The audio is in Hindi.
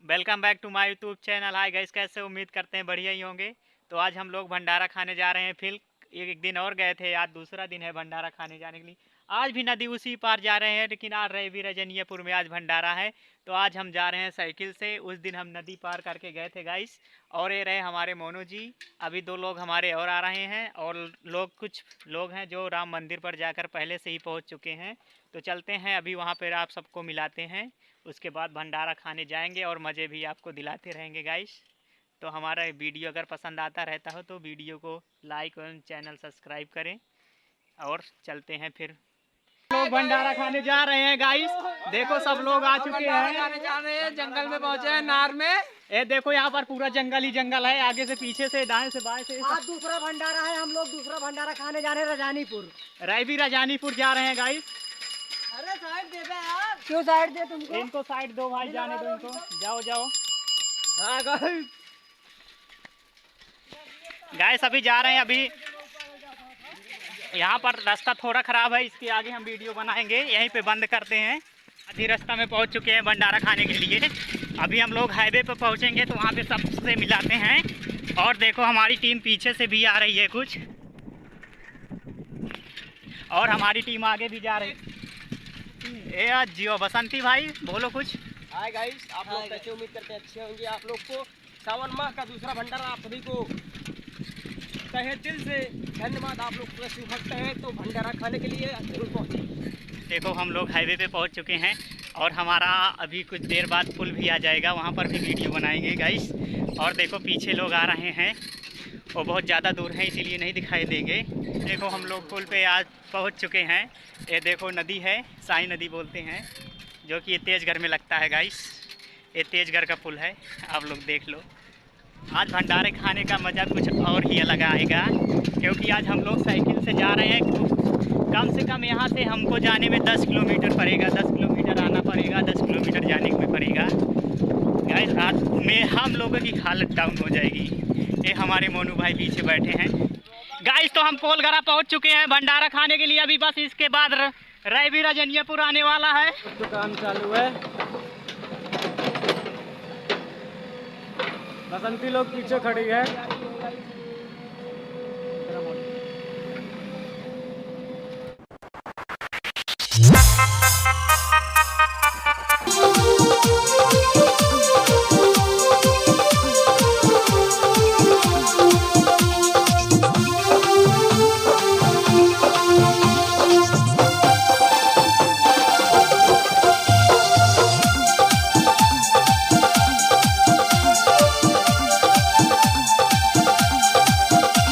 Welcome back to my YouTube channel. Hi guys, कैसे उम्मीद करते हैं बढ़िया ही होंगे। तो आज हम लोग भंडारा खाने जा रहे हैं। फिर एक दिन और गए थे, आज दूसरा दिन है भंडारा खाने जाने के लिए। आज भी नदी उसी पार जा रहे हैं, लेकिन आज रवि रजनियापुर में आज भंडारा है। तो आज हम जा रहे हैं साइकिल से। उस दिन हम नदी पार करके गए थे गाइस। और ये रहे हमारे मोनू जी। अभी दो लोग हमारे और आ रहे हैं, और कुछ लोग हैं जो राम मंदिर पर जाकर पहले से ही पहुँच चुके हैं। तो चलते हैं, अभी वहाँ पर आप सबको मिलाते हैं। उसके बाद भंडारा खाने जाएंगे और मज़े भी आपको दिलाते रहेंगे गाइस। तो हमारा वीडियो अगर पसंद आता रहता हो तो वीडियो को लाइक और चैनल सब्सक्राइब करें। और चलते हैं फिर। लोग भंडारा खाने जा रहे हैं गाइस। देखो सब लोग आ चुके हैं। खाने जा रहे हैं, जंगल में पहुंचे हैं, नार में। ये देखो यहाँ पर पूरा जंगल ही जंगल है, आगे से पीछे से दाएं से बाएं से। आज दूसरा भंडारा है, हम लोग दूसरा भंडारा खाने जा रहे हैं रजानीपुर। रवि रजानीपुर जा रहे हैं गाइस। अरे साइड दे बे यार। क्यों साइड दे तुमको? इनको साइड दो भाई, जाने दो इनको। जाओ जाओ गाइस, अभी जा रहे हैं। अभी यहाँ पर रास्ता थोड़ा ख़राब है, इसके आगे हम वीडियो बनाएंगे, यहीं पे बंद करते हैं। आधी रास्ता में पहुँच चुके हैं भंडारा खाने के लिए। अभी हम लोग हाईवे पर पहुँचेंगे तो वहाँ पे सबसे मिलाते हैं। और देखो हमारी टीम पीछे से भी आ रही है कुछ, और हमारी टीम आगे भी जा रही है। ए जियो बसंती भाई, बोलो कुछ। हाय गाइस, आप लोग कैसे? उम्मीद करते हैं अच्छे होंगे। आप लोग को सावन माह का दूसरा भंडारा, आप सभी को तहे दिल से धन्यवाद। आप लोग पूरे शिव भक्त हैं तो भंडारा खाने के लिए जरूर पहुँचे। देखो हम लोग हाईवे पे पहुंच चुके हैं, और हमारा अभी कुछ देर बाद पुल भी आ जाएगा, वहां पर भी वीडियो बनाएंगे गाइस। और देखो पीछे लोग आ रहे हैं, वो बहुत ज़्यादा दूर हैं इसीलिए नहीं दिखाई देंगे। देखो हम लोग पुल पे आज पहुंच चुके हैं। ये देखो नदी है, साई नदी बोलते हैं, जो कि ये तेजगढ़ में लगता है गाइस। ये तेजगढ़ का पुल है, आप लोग देख लो। आज भंडारे खाने का मज़ा कुछ और ही अलग आएगा, क्योंकि आज हम लोग साइकिल से जा रहे हैं। कम से कम यहाँ से हमको जाने में 10 किलोमीटर पड़ेगा, 10 किलोमीटर आना पड़ेगा, 10 किलोमीटर जाने में पड़ेगा गाइस। रात में हम लोगों की हालत डाउन हो जाएगी। ये हमारे मोनू भाई पीछे बैठे हैं गाइस। तो हम कोलगरा पहुँच चुके हैं भंडारा खाने के लिए। अभी बस इसके बाद रवि रजनियापुर आने वाला है। तो काम चालू है, बसंती लोग पीछे खड़ी है।